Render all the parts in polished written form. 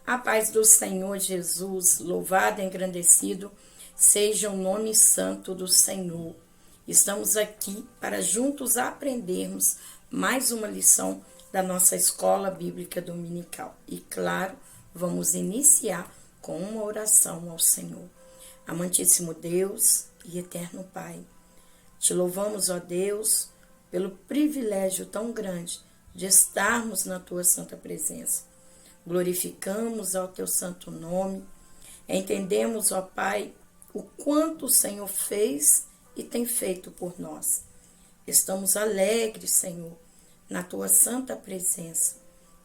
A paz do Senhor Jesus, louvado e engrandecido seja o nome santo do Senhor. Estamos aqui para juntos aprendermos mais uma lição da nossa escola bíblica dominical. E claro, vamos iniciar com uma oração ao Senhor. Amantíssimo Deus e eterno Pai, te louvamos, ó Deus, pelo privilégio tão grande de estarmos na tua santa presença. Glorificamos ao teu santo nome, entendemos, ó Pai, o quanto o Senhor fez e tem feito por nós. Estamos alegres, Senhor, na tua santa presença.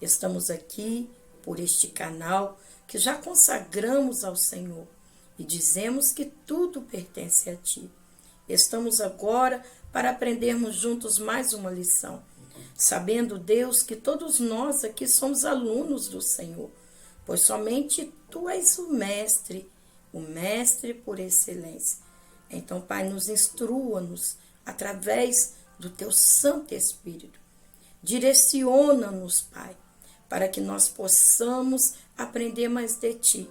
Estamos aqui por este canal que já consagramos ao Senhor e dizemos que tudo pertence a ti. Estamos agora para aprendermos juntos mais uma lição. Sabendo, Deus, que todos nós aqui somos alunos do Senhor, pois somente Tu és o mestre por excelência. Então, Pai, nos instrua-nos através do Teu Santo Espírito. Direciona-nos, Pai, para que nós possamos aprender mais de Ti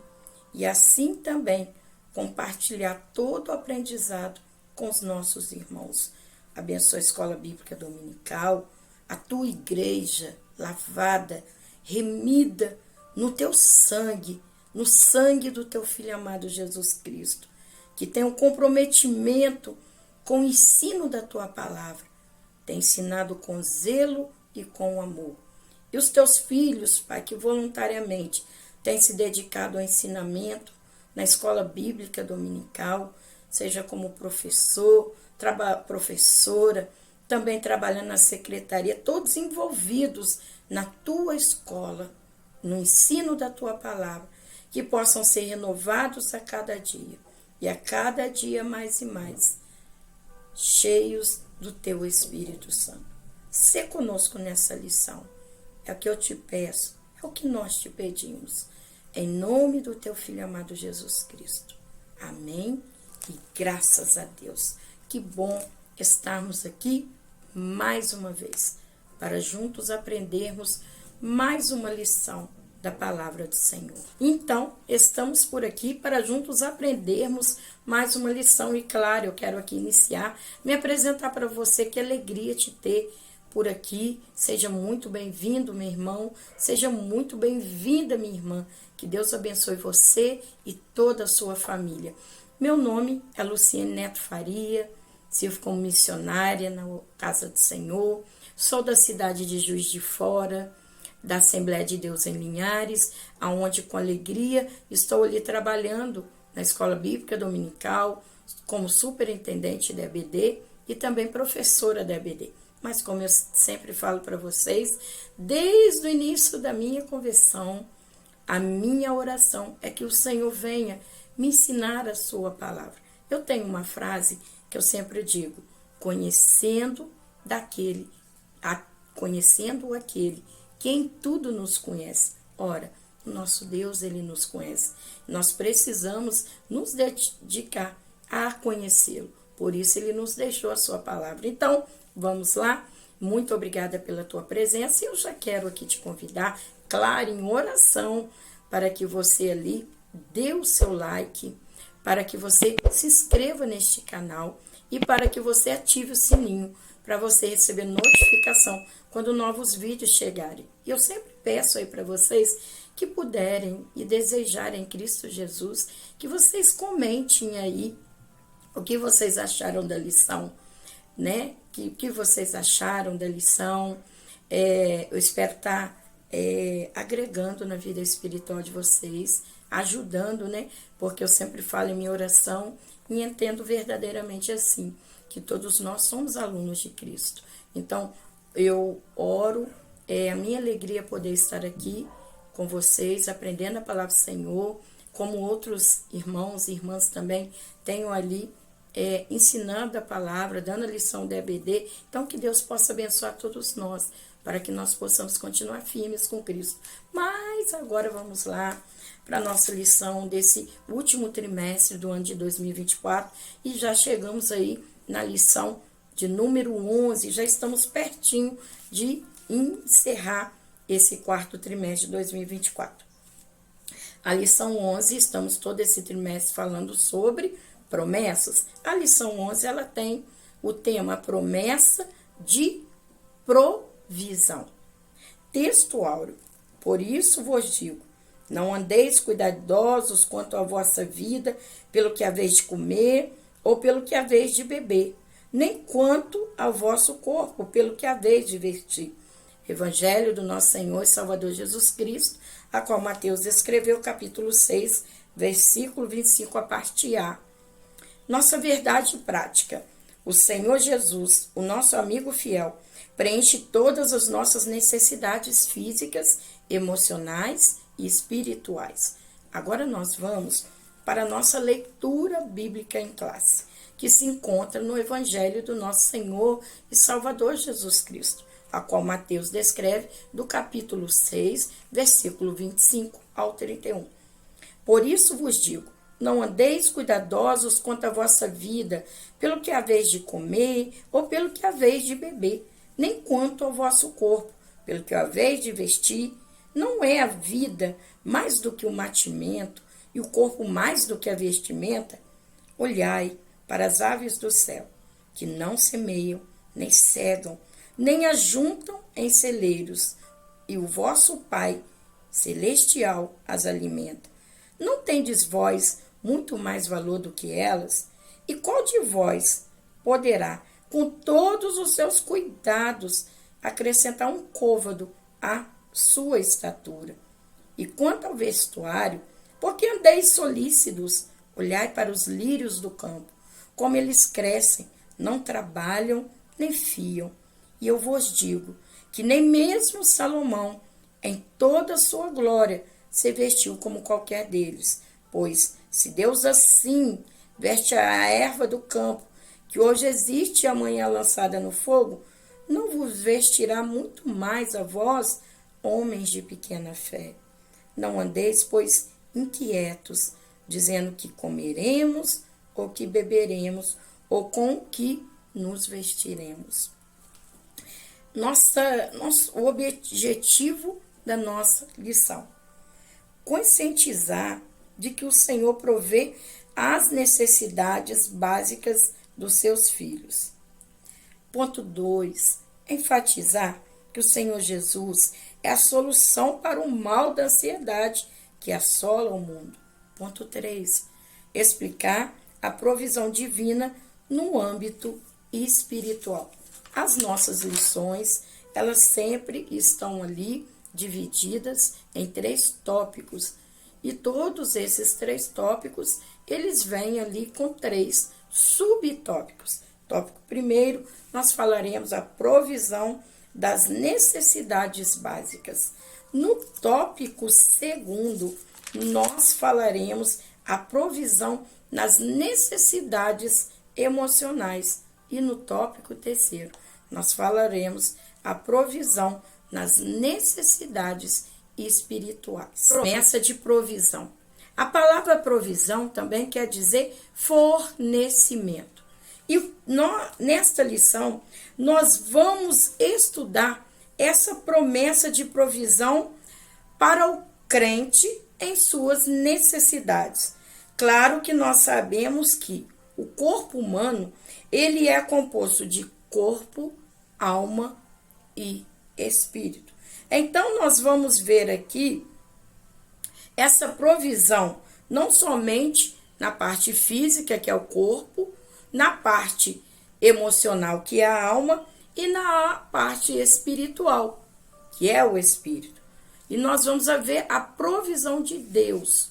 e assim também compartilhar todo o aprendizado com os nossos irmãos. Abençoa a Escola Bíblica Dominical, a tua igreja lavada, remida no teu sangue, no sangue do teu Filho amado Jesus Cristo, que tem um comprometimento com o ensino da tua palavra, tem ensinado com zelo e com amor. E os teus filhos, Pai, que voluntariamente têm se dedicado ao ensinamento na Escola Bíblica Dominical, seja como professor, professora, também trabalhando na secretaria, todos envolvidos na tua escola, no ensino da tua palavra, que possam ser renovados a cada dia, e a cada dia mais e mais, cheios do teu Espírito Santo. Sê conosco nessa lição, é o que eu te peço, é o que nós te pedimos, em nome do teu Filho amado Jesus Cristo. Amém e graças a Deus. Que bom estarmos aqui mais uma vez, para juntos aprendermos mais uma lição da palavra do Senhor. Então, estamos por aqui para juntos aprendermos mais uma lição. E claro, eu quero aqui iniciar, me apresentar para você. Que alegria te ter por aqui. Seja muito bem-vindo, meu irmão. Seja muito bem-vinda, minha irmã. Que Deus abençoe você e toda a sua família. Meu nome é Luciene Neto Faria. Sirvo como missionária na Casa do Senhor. Sou da cidade de Juiz de Fora, da Assembleia de Deus em Linhares, aonde com alegria estou ali trabalhando na Escola Bíblica Dominical, como superintendente da EBD e também professora da EBD. Mas como eu sempre falo para vocês, desde o início da minha conversão, a minha oração é que o Senhor venha me ensinar a sua palavra. Eu tenho uma frase que eu sempre digo: conhecendo aquele que em tudo nos conhece. Ora, o nosso Deus, ele nos conhece. Nós precisamos nos dedicar a conhecê-lo. Por isso, ele nos deixou a sua palavra. Então, vamos lá. Muito obrigada pela tua presença. E eu já quero aqui te convidar, claro, em oração, para que você ali dê o seu like, para que você se inscreva neste canal e para que você ative o sininho para você receber notificação quando novos vídeos chegarem. E eu sempre peço aí para vocês que puderem e desejarem Cristo Jesus, que vocês comentem aí o que vocês acharam da lição, né? O que vocês acharam da lição. Eu espero estar agregando na vida espiritual de vocês, ajudando, né? Porque eu sempre falo em minha oração e entendo verdadeiramente assim, que todos nós somos alunos de Cristo. Então, eu oro, a minha alegria poder estar aqui com vocês, aprendendo a palavra do Senhor, como outros irmãos e irmãs também tenham ali ensinando a palavra, dando a lição da EBD. Então, que Deus possa abençoar todos nós, para que nós possamos continuar firmes com Cristo. Mas agora vamos lá para a nossa lição desse último trimestre do ano de 2024 e já chegamos aí na lição de número 11, já estamos pertinho de encerrar esse quarto trimestre de 2024. A lição 11, estamos todo esse trimestre falando sobre promessas. A lição 11, ela tem o tema promessa de provisão. Texto áureo. Por isso vos digo, não andeis cuidadosos quanto à vossa vida, pelo que haveis de comer ou pelo que haveis de beber, nem quanto ao vosso corpo, pelo que haveis de vestir. Evangelho do nosso Senhor e Salvador Jesus Cristo, a qual Mateus escreveu, capítulo 6, versículo 25, a parte A. Nossa verdade prática. O Senhor Jesus, o nosso amigo fiel, preenche todas as nossas necessidades físicas, emocionais e espirituais. Agora nós vamos para a nossa leitura bíblica em classe, que se encontra no Evangelho do nosso Senhor e Salvador Jesus Cristo, a qual Mateus descreve do capítulo 6, versículo 25 ao 31. Por isso vos digo, não andeis cuidadosos quanto à vossa vida, pelo que haveis de comer ou pelo que haveis de beber, nem quanto ao vosso corpo, pelo que haveis de vestir. Não é a vida mais do que o mantimento e o corpo mais do que a vestimenta? Olhai para as aves do céu, que não semeiam, nem cegam, nem ajuntam em celeiros, e o vosso Pai celestial as alimenta. Não tendes vós muito mais valor do que elas? E qual de vós poderá, com todos os seus cuidados, acrescentar um côvado à sua estatura? E quanto ao vestuário, por que andeis solícitos? Olhai para os lírios do campo, como eles crescem, não trabalham nem fiam. E eu vos digo que nem mesmo Salomão, em toda a sua glória, se vestiu como qualquer deles. Pois, se Deus assim veste a erva do campo, que hoje existe e amanhã lançada no fogo, não vos vestirá muito mais a vós, homens de pequena fé. Não andeis, pois, inquietos, dizendo que comeremos, ou que beberemos, ou com que nos vestiremos. O objetivo da nossa lição: conscientizar de que o Senhor provê as necessidades básicas dos seus filhos. Ponto 2. Enfatizar que o Senhor Jesus é a solução para o mal da ansiedade que assola o mundo. Ponto 3. Explicar a provisão divina no âmbito espiritual. As nossas lições, elas sempre estão ali divididas em 3 tópicos. E todos esses 3 tópicos, eles vêm ali com 3 subtópicos. Tópico 1, nós falaremos a provisão das necessidades básicas. No tópico 2, nós falaremos a provisão nas necessidades emocionais. E no tópico 3, nós falaremos a provisão nas necessidades espirituais. Promessa de provisão. A palavra provisão também quer dizer fornecimento. E nesta lição, nós vamos estudar essa promessa de provisão para o crente em suas necessidades. Claro que nós sabemos que o corpo humano, ele é composto de corpo, alma e espírito. Então, nós vamos ver aqui essa provisão, não somente na parte física, que é o corpo, na parte emocional, que é a alma, e na parte espiritual, que é o espírito. E nós vamos ver a provisão de Deus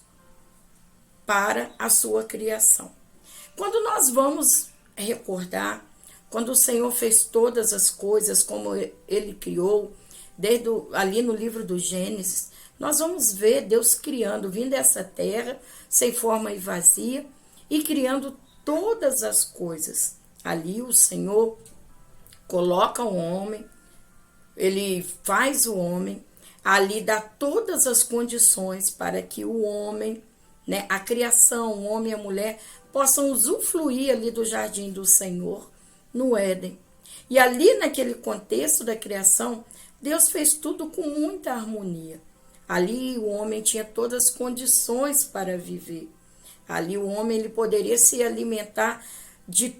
para a sua criação. Quando nós vamos recordar, quando o Senhor fez todas as coisas como Ele criou, desde ali no livro do Gênesis, nós vamos ver Deus criando, vindo dessa terra, sem forma e vazia, e criando todas as coisas. Ali o Senhor coloca o homem, Ele faz o homem, ali dá todas as condições para que o homem, né, a criação, o homem e a mulher, possam usufruir ali do jardim do Senhor, no Éden. E ali naquele contexto da criação, Deus fez tudo com muita harmonia. Ali o homem tinha todas as condições para viver. Ali o homem ele poderia se alimentar de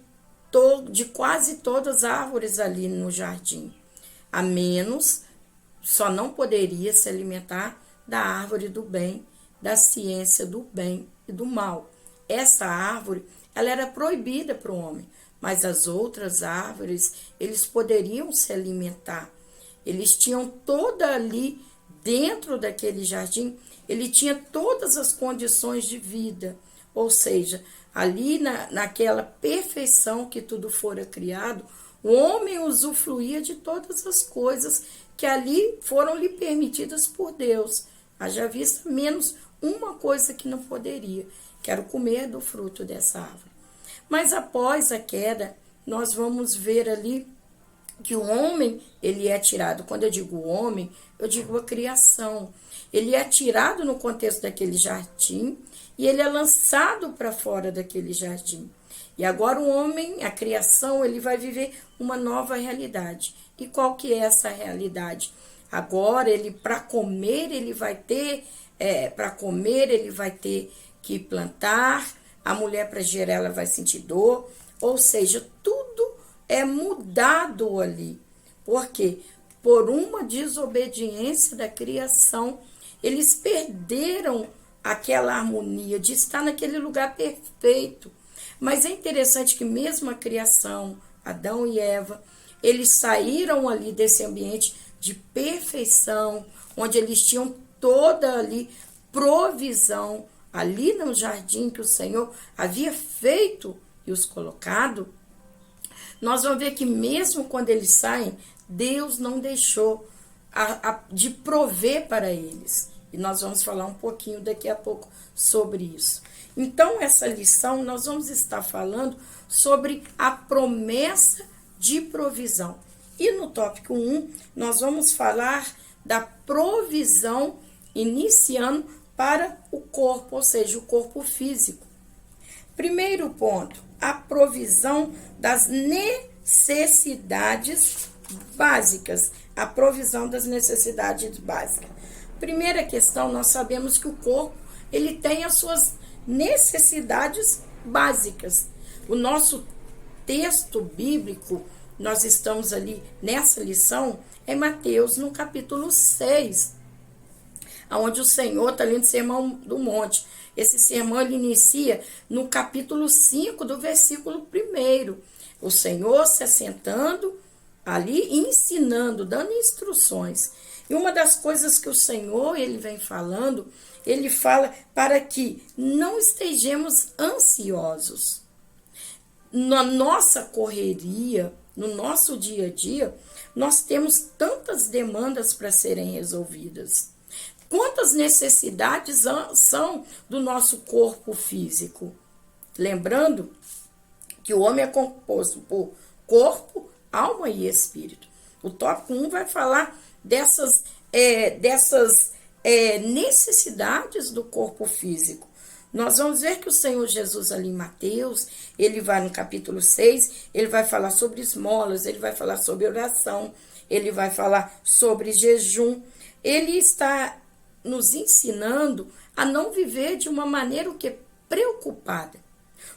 quase todas as árvores ali no jardim. A menos, só não poderia se alimentar da árvore do bem, da ciência do bem e do mal. Essa árvore, ela era proibida para o homem, mas as outras árvores, eles poderiam se alimentar. Eles tinham toda ali, dentro daquele jardim, ele tinha todas as condições de vida. Ou seja, ali naquela perfeição que tudo fora criado, o homem usufruía de todas as coisas que ali foram lhe permitidas por Deus. Haja vista menos uma coisa que não poderia, que era comer do fruto dessa árvore. Mas após a queda, nós vamos ver ali que o homem, ele é tirado. Quando eu digo homem, eu digo a criação. Ele é tirado no contexto daquele jardim e ele é lançado para fora daquele jardim. E agora o homem, a criação, ele vai viver uma nova realidade. E qual que é essa realidade? Agora, para comer, ele vai ter que plantar, a mulher para gerar, ela vai sentir dor, ou seja, tudo é mudado ali. Por quê? Por uma desobediência da criação, eles perderam aquela harmonia de estar naquele lugar perfeito. Mas é interessante que mesmo a criação, Adão e Eva, eles saíram ali desse ambiente de perfeição, onde eles tinham toda ali provisão, ali no jardim que o Senhor havia feito e os colocado. Nós vamos ver que mesmo quando eles saem, Deus não deixou de prover para eles. E nós vamos falar um pouquinho daqui a pouco sobre isso. Então, essa lição, nós vamos estar falando sobre a promessa de provisão. E no tópico 1, nós vamos falar da provisão iniciando para o corpo, ou seja, o corpo físico. Primeiro ponto, a provisão das necessidades básicas. A provisão das necessidades básicas. Primeira questão, nós sabemos que o corpo, ele tem as suas necessidades básicas. O nosso texto bíblico, nós estamos ali nessa lição, é Mateus, no capítulo 6, onde o Senhor está ali no Sermão do Monte. Esse sermão ele inicia no capítulo 5, do versículo 1. O Senhor se assentando ali, ensinando, dando instruções. E uma das coisas que o Senhor ele vem falando, ele fala para que não estejamos ansiosos. Na nossa correria, no nosso dia a dia, nós temos tantas demandas para serem resolvidas. Quantas necessidades são do nosso corpo físico? Lembrando que o homem é composto por corpo, alma e espírito. O tópico 1 vai falar dessas necessidades do corpo físico. Nós vamos ver que o Senhor Jesus ali em Mateus, ele vai no capítulo 6, ele vai falar sobre esmolas, ele vai falar sobre oração, ele vai falar sobre jejum. Ele está nos ensinando a não viver de uma maneira preocupada.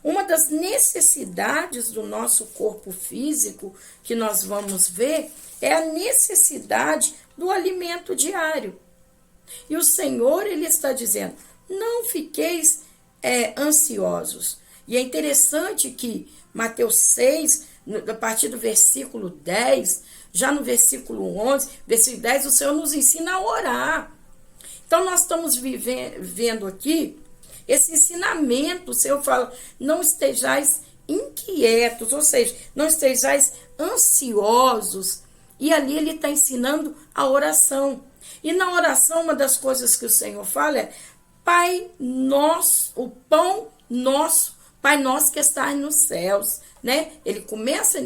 Uma das necessidades do nosso corpo físico que nós vamos ver é a necessidade do alimento diário. E o Senhor, ele está dizendo, não fiqueis ansiosos. E é interessante que Mateus 6, a partir do versículo 10, já no versículo 11, versículo 10, o Senhor nos ensina a orar. Então, nós estamos vendo aqui esse ensinamento. O Senhor fala, não estejais inquietos, ou seja, não estejais ansiosos. E ali ele está ensinando a oração. E na oração, uma das coisas que o Senhor fala é, Pai nosso, o pão nosso, Pai nosso que está nos céus, né? Ele começa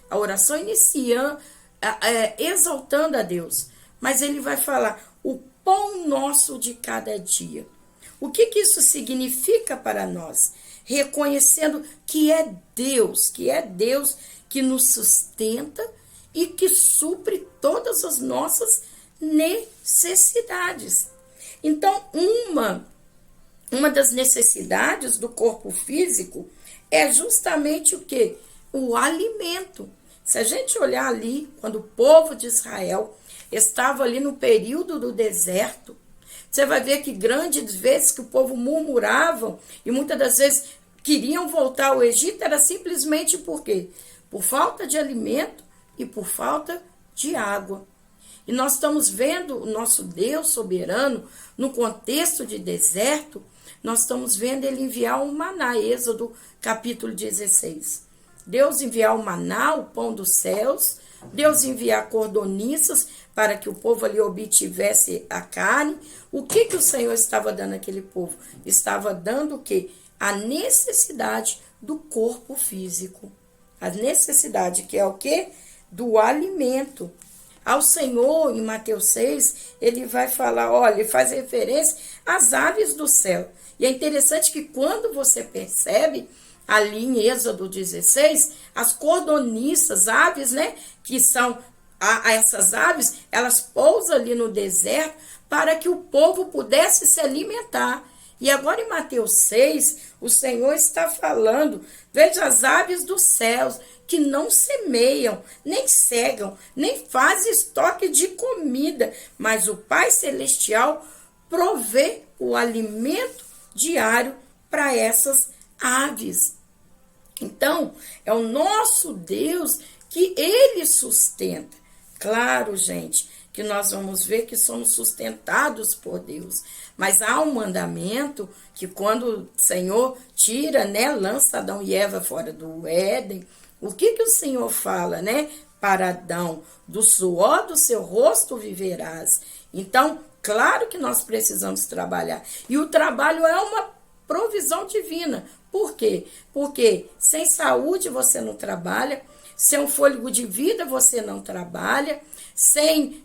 a oração iniciando, exaltando a Deus. Mas ele vai falar, o pão nosso de cada dia. O que isso significa para nós? Reconhecendo que é Deus que nos sustenta e que supre todas as nossas necessidades. Então, uma das necessidades do corpo físico é justamente o quê? O alimento. Se a gente olhar ali, quando o povo de Israel estava ali no período do deserto, você vai ver que grandes vezes que o povo murmurava e muitas das vezes queriam voltar ao Egito, era simplesmente por quê? Por falta de alimento e por falta de água. E nós estamos vendo o nosso Deus soberano no contexto de deserto, nós estamos vendo ele enviar o maná, Êxodo capítulo 16. Deus enviar o maná, o pão dos céus, Deus enviar cordoniças para que o povo ali obtivesse a carne. O que o Senhor estava dando àquele povo? Estava dando o quê? A necessidade do corpo físico. A necessidade que é o quê? Do alimento. Ao Senhor, em Mateus 6, ele vai falar, olha, ele faz referência às aves do céu. E é interessante que quando você percebe ali em Êxodo 16, as cordoniças, aves, né, que são essas aves, elas pousam ali no deserto para que o povo pudesse se alimentar. E agora em Mateus 6, o Senhor está falando, veja as aves dos céus, que não semeiam, nem cegam, nem fazem estoque de comida, mas o Pai Celestial provê o alimento diário para essas aves. Então, é o nosso Deus que ele sustenta. Claro, gente, que nós vamos ver que somos sustentados por Deus. Mas há um mandamento que quando o Senhor tira, né, lança Adão e Eva fora do Éden, o que o Senhor fala, né? Para Adão, do suor do seu rosto viverás. Então, claro que nós precisamos trabalhar. E o trabalho é uma provisão divina. Por quê? Porque sem saúde você não trabalha, sem um fôlego de vida você não trabalha, sem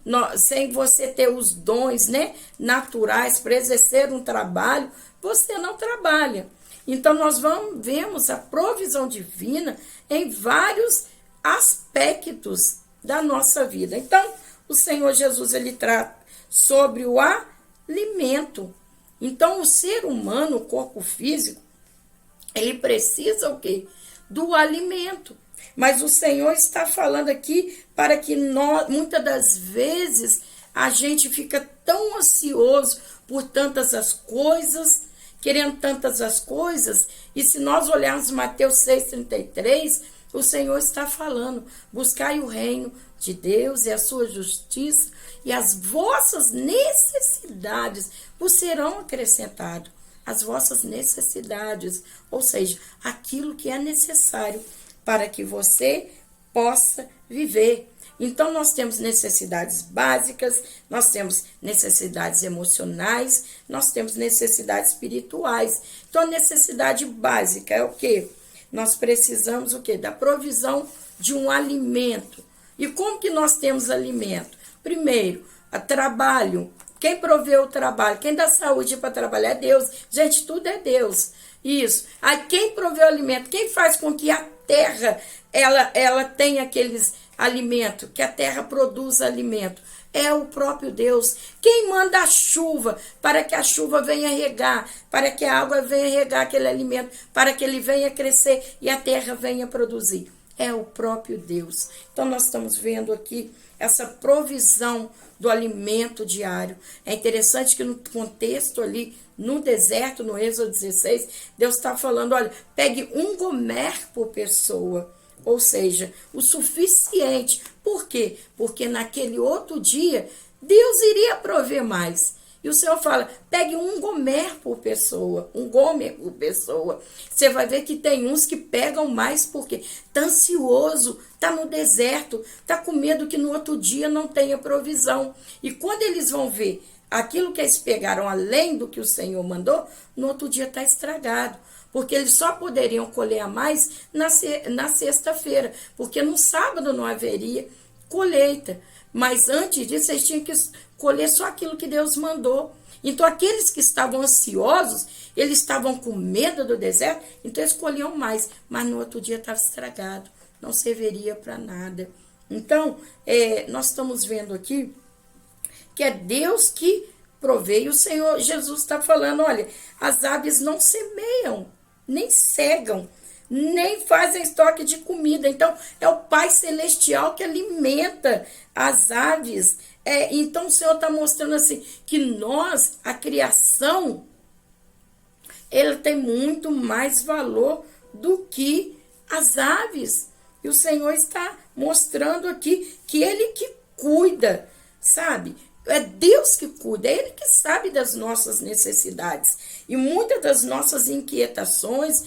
você ter os dons, né, naturais para exercer um trabalho, você não trabalha. Então, nós vemos a provisão divina em vários aspectos da nossa vida. Então, o Senhor Jesus, ele trata sobre o alimento. Então, o ser humano, o corpo físico, ele precisa o quê? Do alimento. Mas o Senhor está falando aqui para que nós, muitas das vezes, a gente fica tão ansioso por tantas as coisas, querendo tantas as coisas, e se nós olharmos Mateus 6,33, o Senhor está falando, buscai o reino de Deus e a sua justiça, e as vossas necessidades vos serão acrescentadas. As vossas necessidades, ou seja, aquilo que é necessário para que você possa viver. Então, nós temos necessidades básicas, nós temos necessidades emocionais, nós temos necessidades espirituais. Então, a necessidade básica é o quê? Nós precisamos o quê? Da provisão de um alimento. E como que nós temos alimento? Primeiro, trabalho. Quem provê o trabalho? Quem dá saúde para trabalhar é Deus. Gente, tudo é Deus. Isso. Aí quem provê o alimento? Quem faz com que a terra ela tenha aqueles alimentos, que a terra produza alimento? É o próprio Deus. Quem manda a chuva para que a chuva venha regar, para que a água venha regar aquele alimento, para que ele venha crescer e a terra venha produzir? É o próprio Deus. Então, nós estamos vendo aqui essa provisão do alimento diário. É interessante que no contexto ali, no deserto, no Êxodo 16, Deus está falando, olha, pegue um gomer por pessoa, ou seja, o suficiente. Por quê? Porque naquele outro dia, Deus iria prover mais. E o Senhor fala, pegue um gomer por pessoa, um gomer por pessoa. Você vai ver que tem uns que pegam mais porque está ansioso, está no deserto, está com medo que no outro dia não tenha provisão. E quando eles vão ver aquilo que eles pegaram além do que o Senhor mandou, no outro dia está estragado. Porque eles só poderiam colher a mais na sexta-feira, porque no sábado não haveria colheita. Mas antes disso, eles tinham que colher só aquilo que Deus mandou. Então, aqueles que estavam ansiosos, eles estavam com medo do deserto, então eles colhiam mais. Mas no outro dia estava estragado, não serviria para nada. Então, nós estamos vendo aqui que é Deus que prover. E o Senhor Jesus está falando, olha, as aves não semeiam, nem cegam, nem fazem estoque de comida. Então, é o Pai Celestial que alimenta as aves. Então, o Senhor está mostrando assim, que nós, a criação, ele tem muito mais valor do que as aves. E o Senhor está mostrando aqui que Ele que cuida, sabe? É Deus que cuida, é Ele que sabe das nossas necessidades. E muitas das nossas inquietações,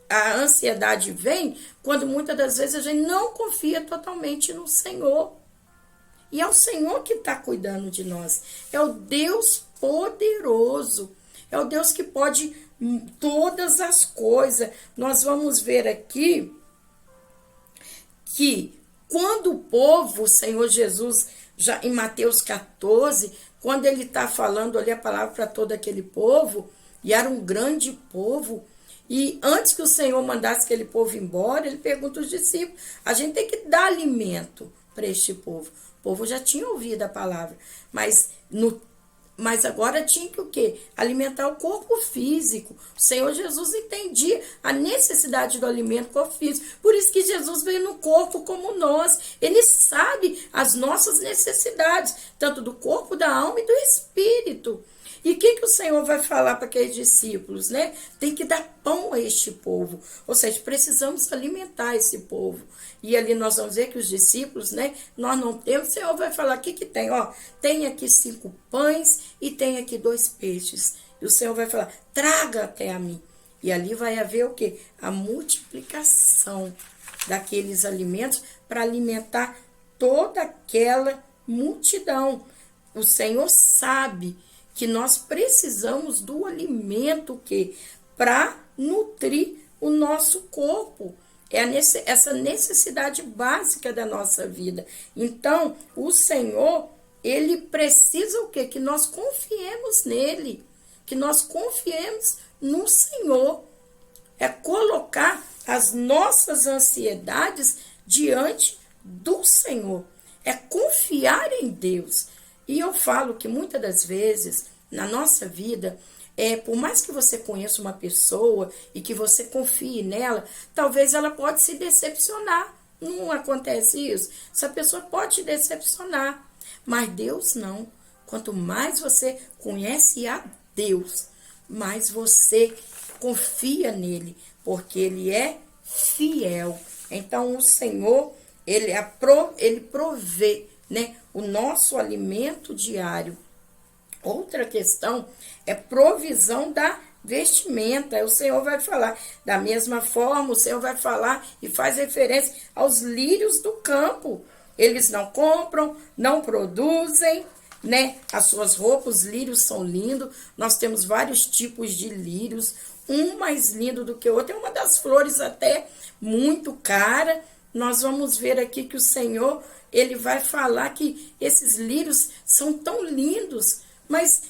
a ansiedade vem quando muitas das vezes a gente não confia totalmente no Senhor. E é o Senhor que está cuidando de nós. É o Deus poderoso. É o Deus que pode todas as coisas. Nós vamos ver aqui que quando o povo, o Senhor Jesus, já em Mateus 14, quando ele está falando ali a palavra para todo aquele povo, e era um grande povo, e antes que o Senhor mandasse aquele povo embora, ele pergunta aos discípulos, a gente tem que dar alimento para este povo. O povo já tinha ouvido a palavra, mas agora tinha que o quê? Alimentar o corpo físico. O Senhor Jesus entendia a necessidade do alimento corpo físico. Por isso que Jesus veio no corpo como nós. Ele sabe as nossas necessidades, tanto do corpo, da alma e do espírito. E o que o Senhor vai falar para aqueles discípulos, né? Tem que dar pão a este povo. Ou seja, precisamos alimentar esse povo. E ali nós vamos ver que os discípulos, né? Nós não temos. O Senhor vai falar, o que tem? Ó, tem aqui 5 pães e tem aqui 2 peixes. E o Senhor vai falar, traga até a mim. E ali vai haver o quê? A multiplicação daqueles alimentos para alimentar toda aquela multidão. O Senhor sabe que nós precisamos do alimento que para nutrir o nosso corpo. É essa necessidade básica da nossa vida. Então, o Senhor, ele precisa o quê? Que nós confiemos nele, que nós confiemos no Senhor. É colocar as nossas ansiedades diante do Senhor. É confiar em Deus. E eu falo que muitas das vezes, na nossa vida, por mais que você conheça uma pessoa e que você confie nela, talvez ela pode se decepcionar. Não acontece isso? Essa pessoa pode te decepcionar, mas Deus não. Quanto mais você conhece a Deus, mais você confia nele, porque ele é fiel. Então, o Senhor, ele provê, né, o nosso alimento diário. Outra questão é provisão da vestimenta. O Senhor vai falar da mesma forma, o Senhor vai falar e faz referência aos lírios do campo. Eles não compram, não produzem, né? As suas roupas, os lírios são lindos. Nós temos vários tipos de lírios, um mais lindo do que o outro. É uma das flores até muito cara. Nós vamos ver aqui que o Senhor, ele vai falar que esses lírios são tão lindos, mas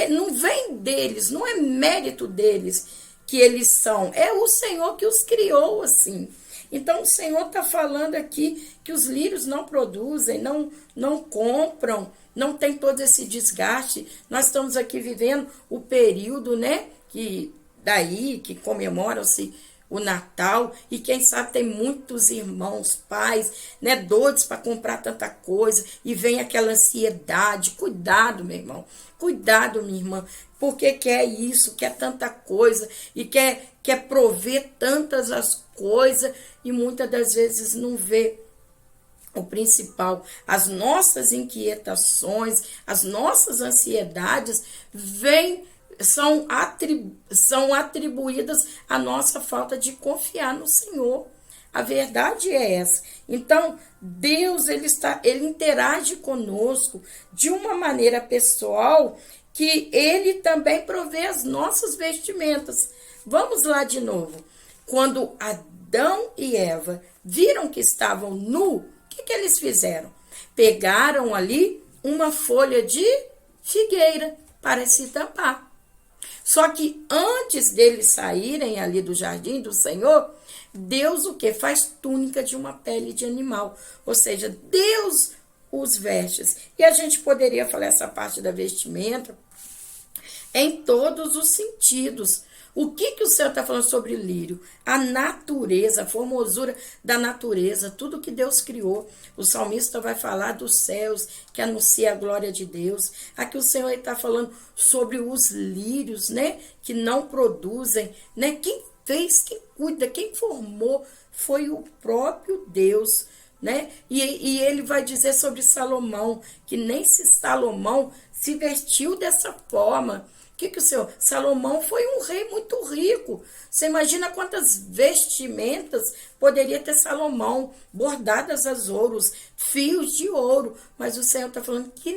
não vem deles, não é mérito deles que eles são, é o Senhor que os criou assim. Então o Senhor está falando aqui que os lírios não produzem, não compram, não tem todo esse desgaste. Nós estamos aqui vivendo o período, né, que comemoram-se o Natal, e quem sabe tem muitos irmãos, pais, né, doidos para comprar tanta coisa, e vem aquela ansiedade. Cuidado, meu irmão, cuidado, minha irmã, porque quer isso, quer tanta coisa, e quer prover tantas as coisas, e muitas das vezes não vê o principal. As nossas inquietações, as nossas ansiedades são atribuídas à nossa falta de confiar no Senhor. A verdade é essa. Então, Deus, ele interage conosco de uma maneira pessoal, que ele também provê as nossas vestimentas. Vamos lá de novo. Quando Adão e Eva viram que estavam nus, o que eles fizeram? Pegaram ali uma folha de figueira para se tampar. Só que antes deles saírem ali do jardim do Senhor, Deus o que? Faz túnica de uma pele de animal. Ou seja, Deus os vestes. E a gente poderia falar essa parte da vestimenta em todos os sentidos. O que o Senhor está falando sobre lírio? A natureza, a formosura da natureza, tudo que Deus criou. O salmista vai falar dos céus, que anuncia a glória de Deus. Aqui o Senhor está falando sobre os lírios, né? Que não produzem, né? Quem fez, quem cuida, quem formou foi o próprio Deus, né? E ele vai dizer sobre Salomão, que nem se Salomão se vestiu dessa forma. Que o Senhor? Salomão foi um rei muito rico. Você imagina quantas vestimentas poderia ter Salomão, bordadas a ouros, fios de ouro. Mas o Senhor está falando que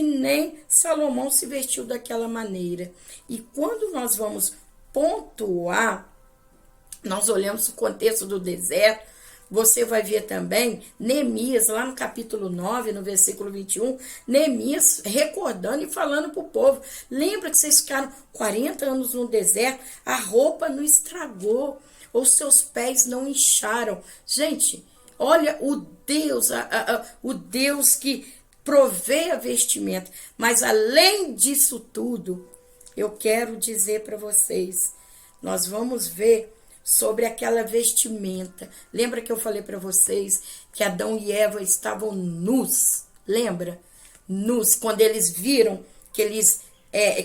nem Salomão se vestiu daquela maneira. E quando nós vamos pontuar, nós olhamos o contexto do deserto. Você vai ver também Neemias, lá no capítulo 9, no versículo 21, Neemias recordando e falando para o povo. Lembra que vocês ficaram 40 anos no deserto, a roupa não estragou, os seus pés não incharam. Gente, olha o Deus, o Deus que provê a vestimenta. Mas além disso tudo, eu quero dizer para vocês, nós vamos ver sobre aquela vestimenta. Lembra que eu falei para vocês que Adão e Eva estavam nus? Lembra? Nus. Quando eles viram que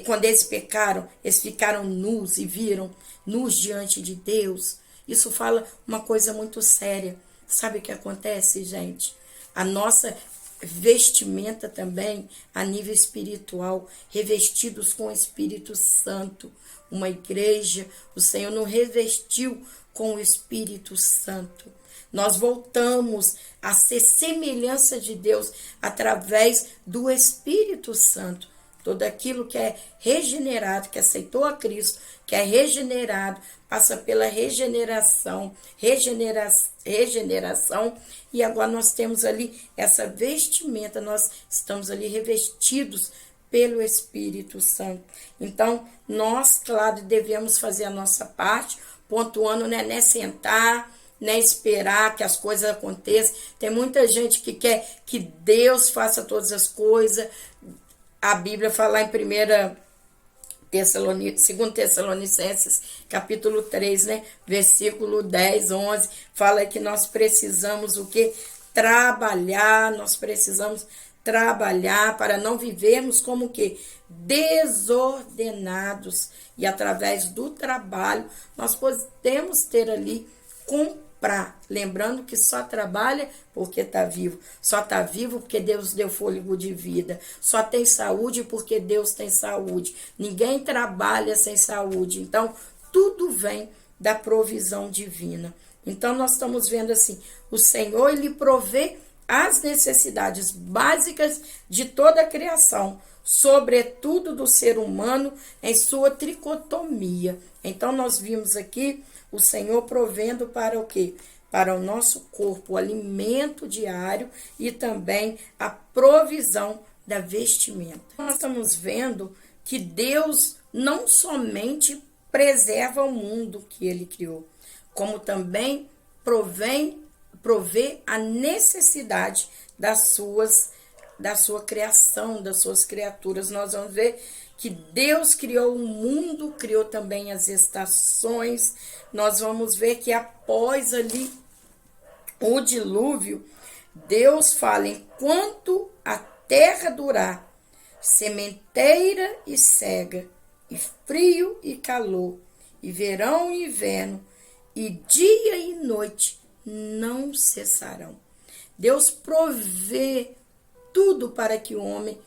quando eles pecaram, eles ficaram nus e viram nus diante de Deus. Isso fala uma coisa muito séria. Sabe o que acontece, gente? A nossa vestimenta também a nível espiritual, revestidos com o Espírito Santo. Uma igreja, o Senhor nos revestiu com o Espírito Santo. Nós voltamos a ser semelhança de Deus através do Espírito Santo. Tudo aquilo que é regenerado, que aceitou a Cristo, que é regenerado, passa pela regeneração, e agora nós temos ali essa vestimenta, nós estamos ali revestidos pelo Espírito Santo. Então, nós, claro, devemos fazer a nossa parte, pontuando, né, sentar, né, esperar que as coisas aconteçam. Tem muita gente que quer que Deus faça todas as coisas. A Bíblia fala em 2 Tessalonicenses, capítulo 3, né, versículo 10, 11, fala que nós precisamos o quê? Trabalhar, nós precisamos trabalhar para não vivermos como que desordenados, e através do trabalho nós podemos ter ali comprar, lembrando que só trabalha porque está vivo, só está vivo porque Deus deu fôlego de vida, só tem saúde porque Deus tem saúde, ninguém trabalha sem saúde, então tudo vem da provisão divina. Então nós estamos vendo assim, o Senhor ele provê as necessidades básicas de toda a criação, sobretudo do ser humano em sua tricotomia. Então, nós vimos aqui o Senhor provendo para o quê? Para o nosso corpo, o alimento diário e também a provisão da vestimenta. Nós estamos vendo que Deus não somente preserva o mundo que Ele criou, como também provê a necessidade da sua criação, das suas criaturas. Nós vamos ver que Deus criou o mundo, criou também as estações. Nós vamos ver que após ali o dilúvio, Deus fala, enquanto a terra durar, sementeira e cega, e frio e calor, e verão e inverno, e dia e noite, não cessarão. Deus provê tudo para que o homem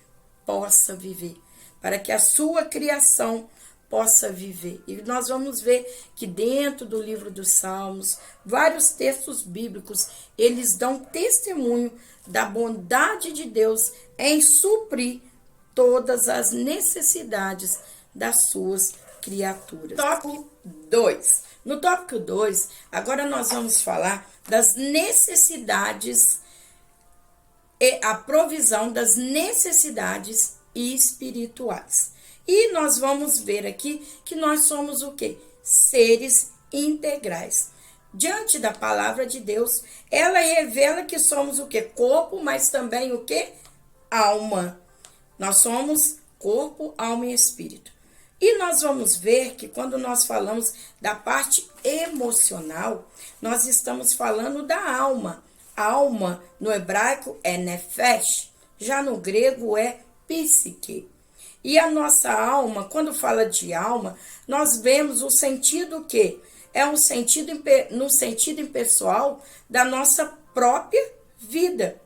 possa viver, para que a sua criação possa viver. E nós vamos ver que dentro do livro dos Salmos, vários textos bíblicos, eles dão testemunho da bondade de Deus em suprir todas as necessidades das suas criaturas. Tópico 2. No tópico 2, agora nós vamos falar das necessidades e a provisão das necessidades espirituais. E nós vamos ver aqui que nós somos o quê? Seres integrais. diante da palavra de Deus. Ela revela que somos o quê? Corpo, mas também o quê? Alma. Nós somos corpo, alma e espírito. E nós vamos ver que quando nós falamos da parte emocional, nós estamos falando da alma. A alma no hebraico é nefesh, já no grego é psique. E a nossa alma, quando fala de alma, nós vemos o sentido que é um sentido no sentido impessoal da nossa própria vida.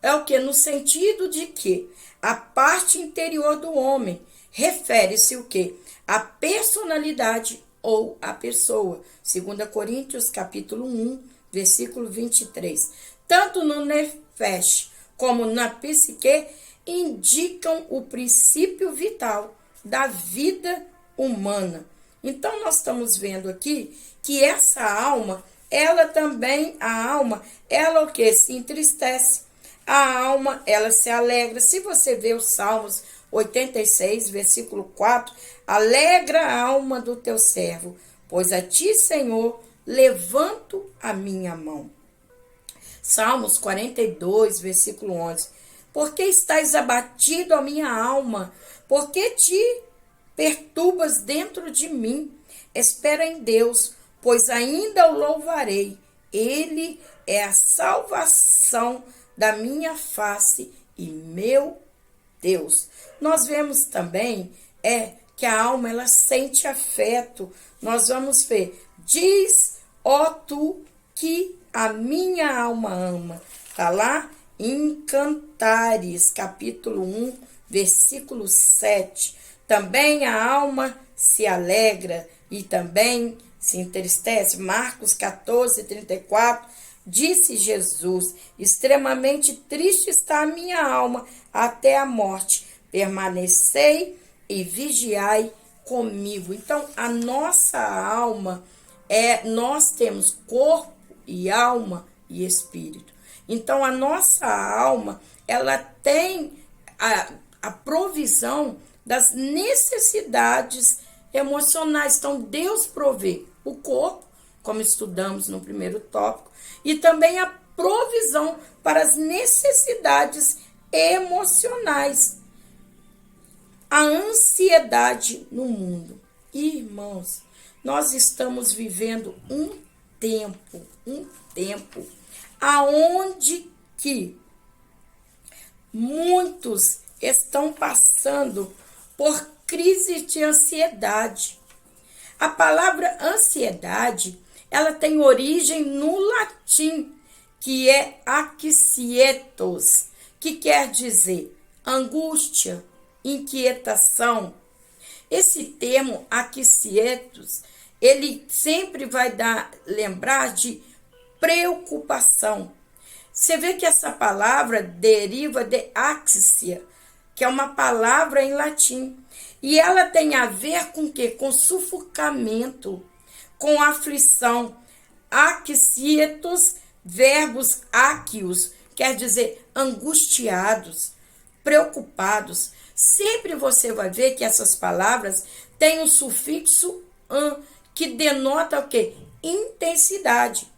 É o que? No sentido de que a parte interior do homem refere-se o quê? A personalidade ou a pessoa. 2 Coríntios capítulo 1, versículo 23. Tanto no nefesh como na psique indicam o princípio vital da vida humana. Então, nós estamos vendo aqui que essa alma, ela também, a alma, ela o que? Se entristece. A alma, ela se alegra. Se você vê os Salmos 86, versículo 4, alegra a alma do teu servo, pois a ti, Senhor, levanto a minha mão. Salmos 42, versículo 11. Por que estás abatido, a minha alma? Por que te perturbas dentro de mim? Espera em Deus, pois ainda o louvarei. Ele é a salvação da minha face e meu Deus. Nós vemos também que a alma, ela sente afeto. Nós vamos ver. Diz, ó tu, que a minha alma ama. Está lá em Cantares, capítulo 1, versículo 7. Também a alma se alegra e também se entristece. Marcos 14, 34. Disse Jesus, extremamente triste está a minha alma até a morte. Permanecei e vigiai comigo. Então, a nossa alma, nós temos corpo e alma e espírito. Então, a nossa alma, ela tem a provisão das necessidades emocionais. Então, Deus provê o corpo, como estudamos no primeiro tópico, e também a provisão para as necessidades emocionais. A ansiedade no mundo. Irmãos, nós estamos vivendo um tempo aonde que muitos estão passando por crise de ansiedade. A palavra ansiedade, ela tem origem no latim, que é anxietos, que quer dizer angústia, inquietação. Esse termo anxietos, ele sempre vai lembrar de preocupação. Você vê que essa palavra deriva de axia, que é uma palavra em latim. E ela tem a ver com o quê? Com sufocamento, com aflição. Axietos, verbos áquios, quer dizer angustiados, preocupados. Sempre você vai ver que essas palavras têm um sufixo an, que denota o quê? Intensidade.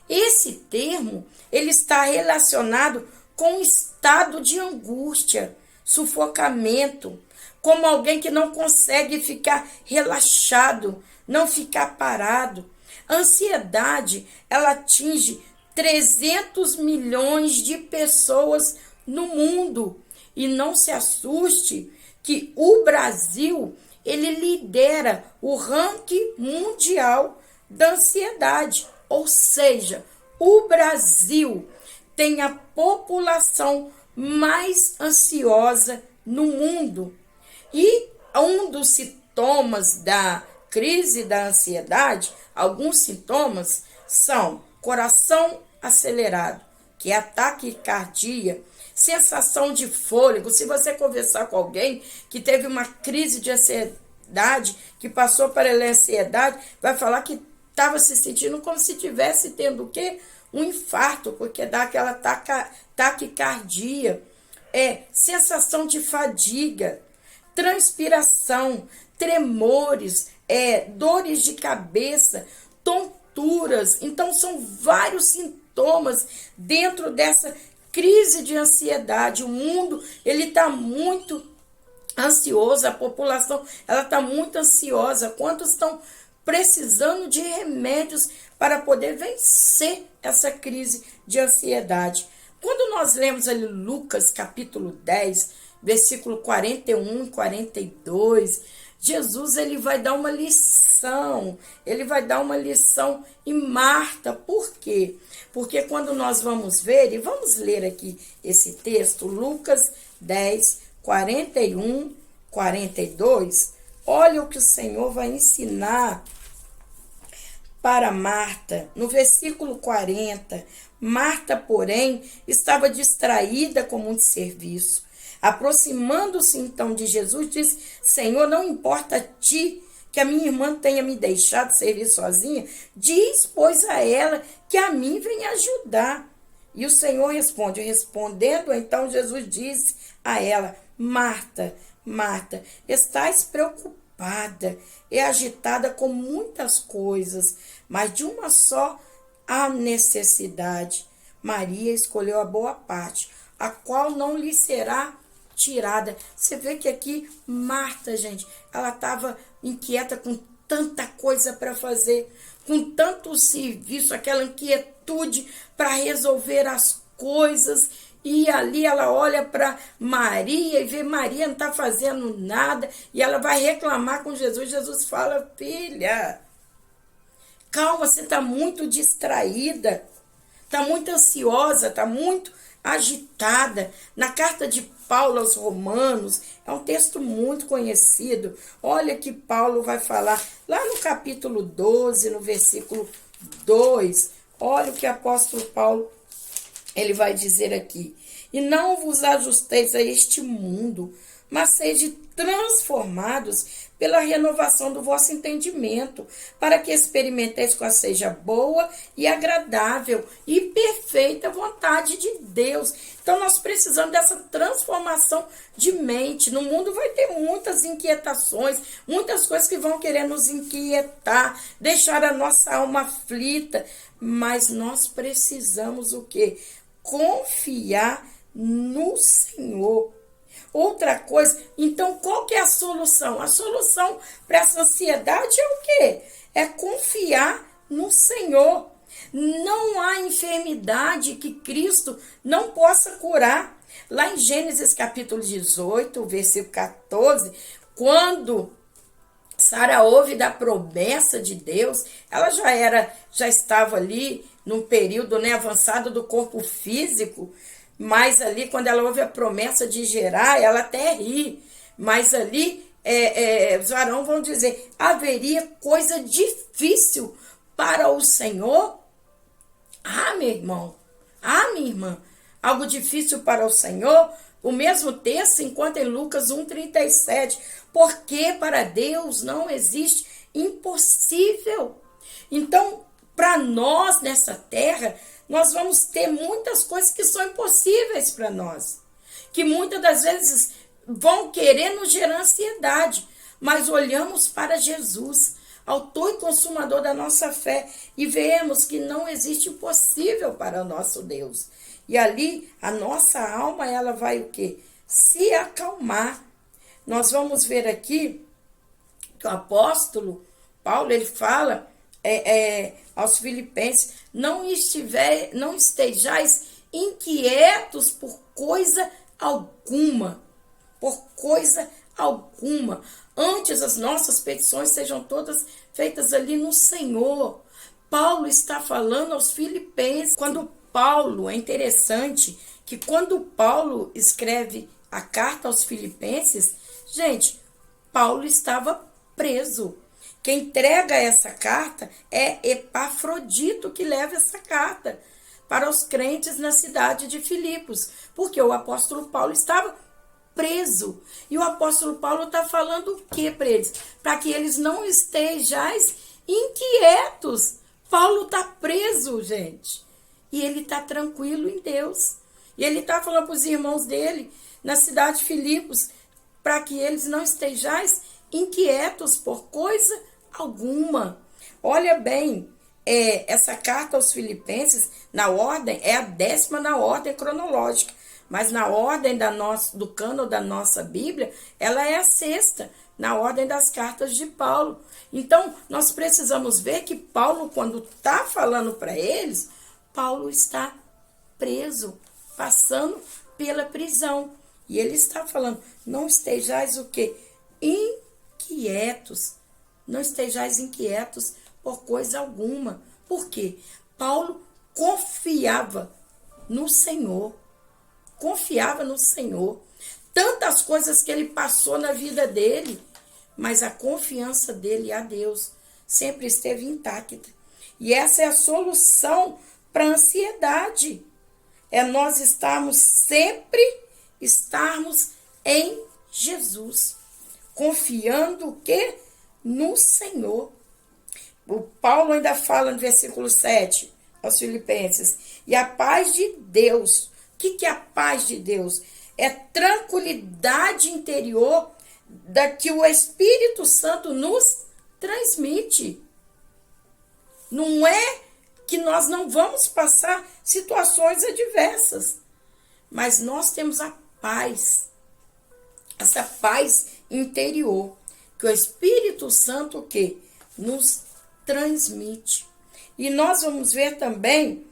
Esse termo, ele está relacionado com um estado de angústia, sufocamento, como alguém que não consegue ficar relaxado, não ficar parado. A ansiedade, ela atinge 300 milhões de pessoas no mundo. E não se assuste que o Brasil, ele lidera o ranking mundial da ansiedade. Ou seja, o Brasil tem a população mais ansiosa no mundo. E um dos sintomas da crise da ansiedade, alguns sintomas são coração acelerado, que é a taquicardia, sensação de fôlego. Se você conversar com alguém que teve uma crise de ansiedade, que passou para a ansiedade, vai falar que estava se sentindo como se estivesse tendo o quê? Um infarto, porque dá aquela taquicardia. Sensação de fadiga, transpiração, tremores, dores de cabeça, temperaturas. Então, são vários sintomas dentro dessa crise de ansiedade. O mundo, ele está muito ansioso, a população, ela está muito ansiosa. Quantos estão precisando de remédios para poder vencer essa crise de ansiedade? Quando nós lemos ali Lucas capítulo 10, versículo 41 e 42, Jesus, ele vai dar uma lição, em Marta. Por quê? Porque quando nós vamos ver, e vamos ler aqui esse texto, Lucas 10, 41, 42, olha o que o Senhor vai ensinar para Marta. No versículo 40, Marta, porém, estava distraída com muito serviço. Aproximando-se então de Jesus, disse: Senhor, não importa a ti que a minha irmã tenha me deixado servir sozinha? Diz, pois, a ela que a mim venha ajudar. E o Senhor responde. Respondendo, então, Jesus disse a ela: Marta, Marta, estás preocupada e agitada com muitas coisas, mas de uma só há necessidade. Maria escolheu a boa parte, a qual não lhe será tirada. Você vê que aqui Marta, gente, ela estava inquieta com tanta coisa para fazer, com tanto serviço, aquela inquietude para resolver as coisas. E ali ela olha para Maria e vê Maria não está fazendo nada, e ela vai reclamar com Jesus. Jesus fala: filha, calma, você está muito distraída, está muito ansiosa, está muito agitada. Na carta de Paulo aos Romanos, é um texto muito conhecido. Olha que Paulo vai falar lá no capítulo 12, no versículo 2. Olha o que o apóstolo Paulo, ele vai dizer aqui: e não vos ajusteis a este mundo, mas sede transformados pela renovação do vosso entendimento, para que experimenteis qual seja boa e agradável e perfeita vontade de Deus. Então, nós precisamos dessa transformação de mente. No mundo vai ter muitas inquietações, muitas coisas que vão querer nos inquietar, deixar a nossa alma aflita, mas nós precisamos o quê? Confiar no Senhor. Outra coisa, então qual que é a solução? A solução para essa ansiedade é o quê? É confiar no Senhor. Não há enfermidade que Cristo não possa curar. Lá em Gênesis capítulo 18, versículo 14, quando Sara ouve da promessa de Deus, ela já estava ali num período, né, avançado do corpo físico. Mas ali, quando ela ouve a promessa de gerar, ela até ri. Mas ali, os varões vão dizer: haveria coisa difícil para o Senhor? Ah, meu irmão. Ah, minha irmã. Algo difícil para o Senhor? O mesmo texto se encontra em Lucas 1,37. Porque para Deus não existe impossível. Então, para nós nessa terra, nós vamos ter muitas coisas que são impossíveis para nós, que muitas das vezes vão querer nos gerar ansiedade, mas olhamos para Jesus, autor e consumador da nossa fé, e vemos que não existe impossível para o nosso Deus. E ali a nossa alma, ela vai o quê? Se acalmar. Nós vamos ver aqui que o apóstolo Paulo, ele fala aos Filipenses: não estejais inquietos por coisa alguma, antes as nossas petições sejam todas feitas ali no Senhor. Paulo está falando aos Filipenses. É interessante que quando Paulo escreve a carta aos Filipenses, gente, Paulo estava preso. Quem entrega essa carta é Epafrodito, que leva essa carta para os crentes na cidade de Filipos, porque o apóstolo Paulo estava preso. E o apóstolo Paulo está falando o que para eles? Para que eles não estejais inquietos. Paulo está preso, gente. E ele está tranquilo em Deus. E ele está falando para os irmãos dele na cidade de Filipos, para que eles não estejais inquietos por coisa alguma. Olha bem, essa carta aos Filipenses, na ordem, é a 10ª na ordem cronológica, mas na ordem do cânon da nossa Bíblia, ela é a 6ª, na ordem das cartas de Paulo. Então, nós precisamos ver que Paulo, quando está falando para eles, Paulo está preso, passando pela prisão. E ele está falando, não estejais o quê? Inquietos. Não estejais inquietos por coisa alguma. Por quê? Paulo confiava no Senhor. Confiava no Senhor. Tantas coisas que ele passou na vida dele, mas a confiança dele a Deus sempre esteve intacta. E essa é a solução para a ansiedade. É nós sempre estarmos em Jesus, confiando o quê? No Senhor. O Paulo ainda fala no versículo 7 aos Filipenses, e a paz de Deus. O que é a paz de Deus? É tranquilidade interior da que o Espírito Santo nos transmite. Não é que nós não vamos passar situações adversas, mas nós temos a paz, essa paz interior, que o Espírito Santo que nos transmite. E nós vamos ver também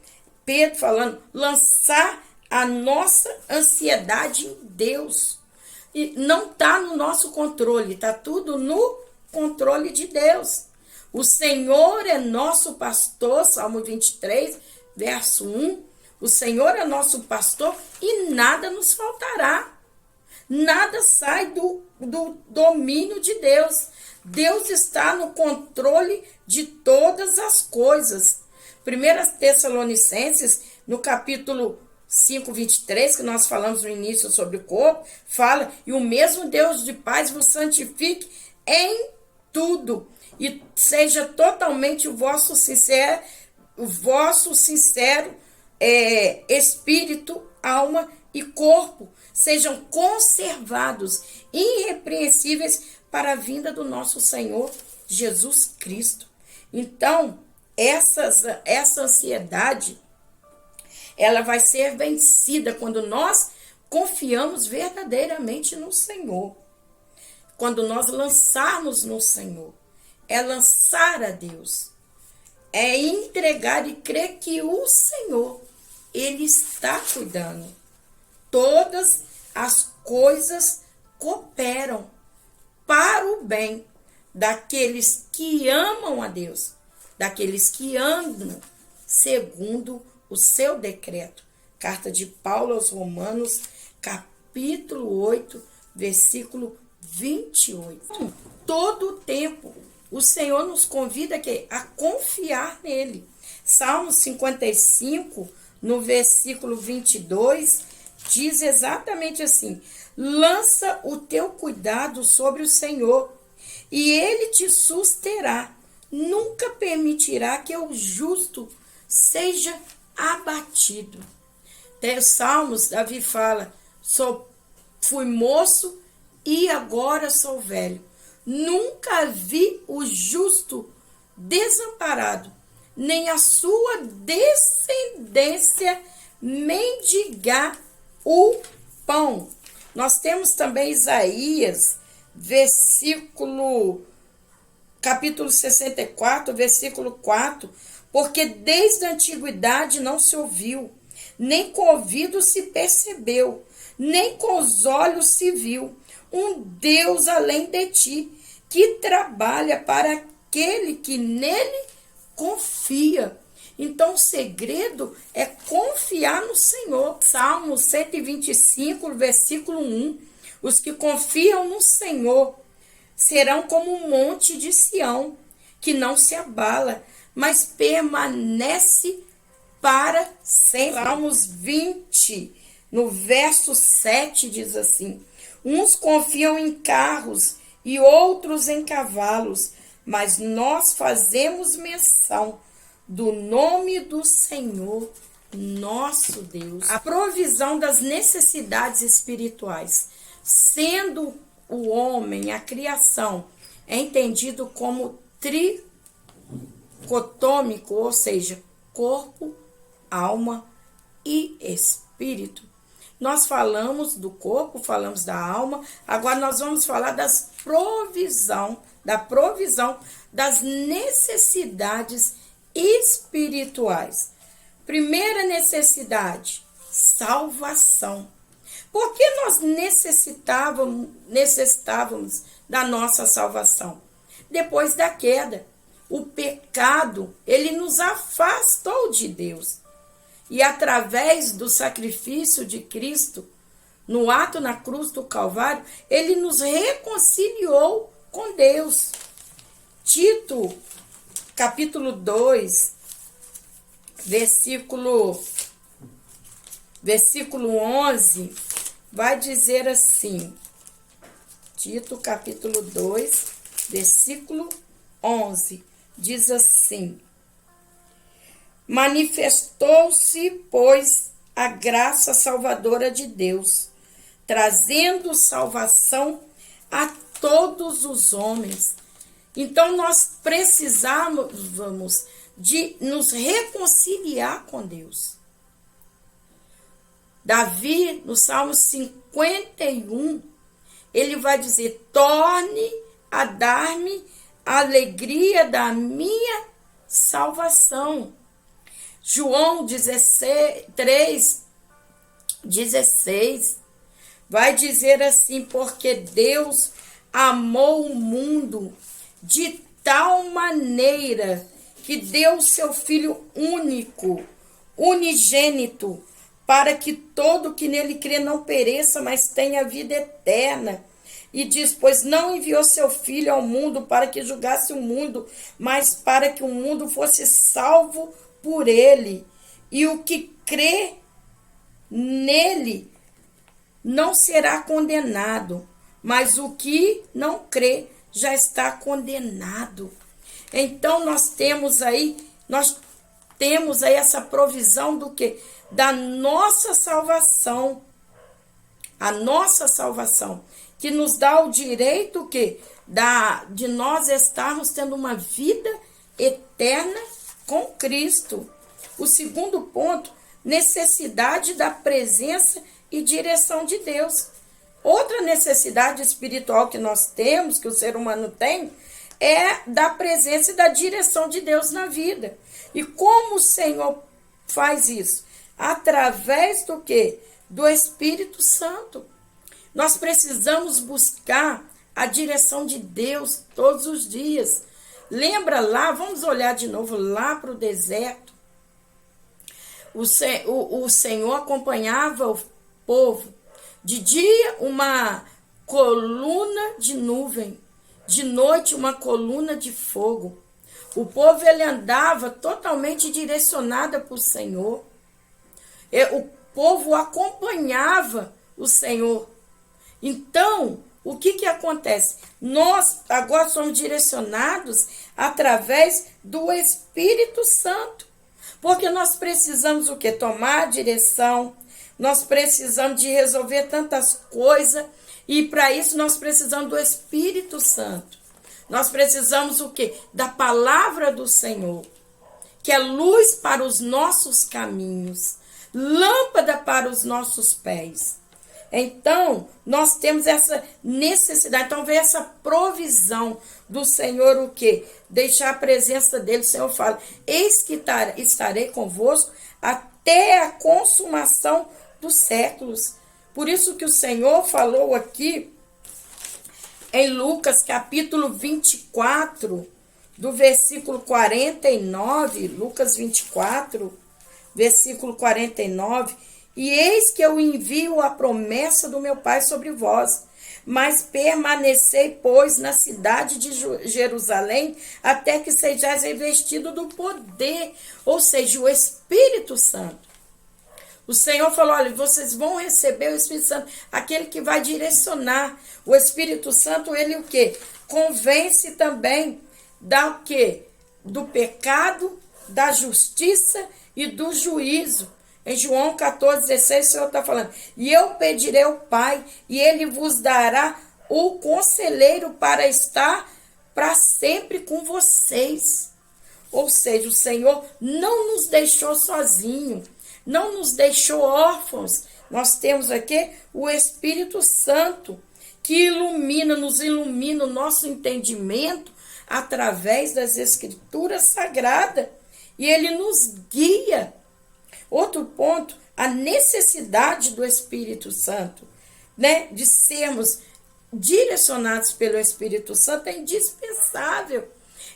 Pedro falando, lançar a nossa ansiedade em Deus. E não está no nosso controle, está tudo no controle de Deus. O Senhor é nosso pastor, Salmo 23, verso 1. O Senhor é nosso pastor e nada nos faltará. Nada sai do domínio de Deus. Deus está no controle de todas as coisas. 1 Tessalonicenses, no capítulo 5, 23, que nós falamos no início sobre o corpo, fala, e o mesmo Deus de paz vos santifique em tudo, e seja totalmente o vosso sincero espírito, alma e corpo, sejam conservados, irrepreensíveis para a vinda do nosso Senhor Jesus Cristo. Então, essa ansiedade, ela vai ser vencida quando nós confiamos verdadeiramente no Senhor. Quando nós lançarmos no Senhor. É lançar a Deus. É entregar e crer que o Senhor, Ele está cuidando. Todas as coisas cooperam para o bem daqueles que amam a Deus, daqueles que andam segundo o seu decreto. Carta de Paulo aos Romanos, capítulo 8, versículo 28. Todo o tempo, o Senhor nos convida a confiar nele. Salmo 55, no versículo 22, diz exatamente assim: lança o teu cuidado sobre o Senhor, e ele te susterá. Nunca permitirá que o justo seja abatido. Tem os Salmos, Davi fala, fui moço e agora sou velho. Nunca vi o justo desamparado, nem a sua descendência mendigar o pão. Nós temos também Isaías, capítulo 64, versículo 4, porque desde a antiguidade não se ouviu, nem com o ouvido se percebeu, nem com os olhos se viu, um Deus além de ti, que trabalha para aquele que nele confia. Então, o segredo é confiar no Senhor. Salmo 125, versículo 1. Os que confiam no Senhor serão como um monte de Sião, que não se abala, mas permanece para sempre. Salmos 20, no verso 7, diz assim: uns confiam em carros e outros em cavalos, mas nós fazemos menção do nome do Senhor, nosso Deus. A provisão das necessidades espirituais, sendo o homem, a criação, é entendido como cotômico, ou seja, corpo, alma e espírito. Nós falamos do corpo, falamos da alma, agora nós vamos falar da provisão das necessidades espirituais. Primeira necessidade, salvação. Por que nós necessitávamos da nossa salvação? Depois da queda, o pecado, ele nos afastou de Deus. E através do sacrifício de Cristo, no ato na cruz do Calvário, ele nos reconciliou com Deus. Tito, capítulo 2, versículo 11, vai dizer assim. Tito, capítulo 2, versículo 11, diz assim: manifestou-se, pois, a graça salvadora de Deus, trazendo salvação a todos os homens. Então, nós precisávamos de nos reconciliar com Deus. Davi, no Salmo 51, ele vai dizer: torne a dar-me a alegria da minha salvação. João 3:16 vai dizer assim: porque Deus amou o mundo de tal maneira que deu seu Filho único, unigênito, para que todo que nele crê não pereça, mas tenha vida eterna. E diz: pois não enviou seu Filho ao mundo para que julgasse o mundo, mas para que o mundo fosse salvo por ele. E o que crê nele não será condenado, mas o que não crê já está condenado. Então nós temos aí essa provisão do quê? Da nossa salvação. A nossa salvação, que nos dá o direito o quê? De nós estarmos tendo uma vida eterna com Cristo. O segundo ponto, necessidade da presença e direção de Deus. Outra necessidade espiritual que nós temos, que o ser humano tem, é da presença e da direção de Deus na vida. E como o Senhor faz isso? Através do quê? Do Espírito Santo. Nós precisamos buscar a direção de Deus todos os dias. Lembra lá, vamos olhar de novo lá para o deserto. O Senhor acompanhava o povo. De dia, uma coluna de nuvem. De noite, uma coluna de fogo. O povo, ele andava totalmente direcionado para o Senhor. O povo acompanhava o Senhor. Então, o que acontece? Nós agora somos direcionados através do Espírito Santo. Porque nós precisamos o quê? Tomar a direção. Nós precisamos de resolver tantas coisas. E para isso nós precisamos do Espírito Santo. Nós precisamos o quê? Da palavra do Senhor, que é luz para os nossos caminhos, lâmpada para os nossos pés. Então, nós temos essa necessidade. Então, vem essa provisão do Senhor, o quê? Deixar a presença dele. O Senhor fala: eis que estarei convosco até a consumação dos séculos. Por isso que o Senhor falou aqui em Lucas capítulo 24, do versículo 49, Lucas 24, versículo 49, e eis que eu envio a promessa do meu Pai sobre vós, mas permanecei, pois, na cidade de Jerusalém, até que sejais revestido do poder, ou seja, o Espírito Santo. O Senhor falou: olha, vocês vão receber o Espírito Santo, aquele que vai direcionar. O Espírito Santo, ele o quê? Convence também o quê? Do pecado, da justiça e do juízo. Em João 14,16, o Senhor está falando: e eu pedirei ao Pai, e ele vos dará o conselheiro para estar para sempre com vocês. Ou seja, o Senhor não nos deixou sozinho, não nos deixou órfãos. Nós temos aqui o Espírito Santo, que nos ilumina o nosso entendimento através das Escrituras Sagradas. E ele nos guia. Outro ponto, a necessidade do Espírito Santo, né? De sermos direcionados pelo Espírito Santo é indispensável.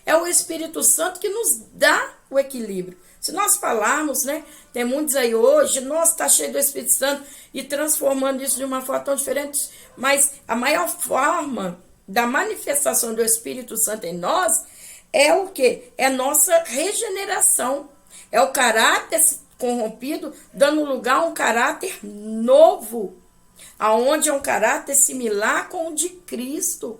É o Espírito Santo que nos dá o equilíbrio. Se nós falarmos, né? Tem muitos aí hoje, nossa, está cheio do Espírito Santo e transformando isso de uma forma tão diferente. Mas a maior forma da manifestação do Espírito Santo em nós é o quê? É nossa regeneração. É o caráter corrompido dando lugar a um caráter novo, aonde é um caráter similar com o de Cristo.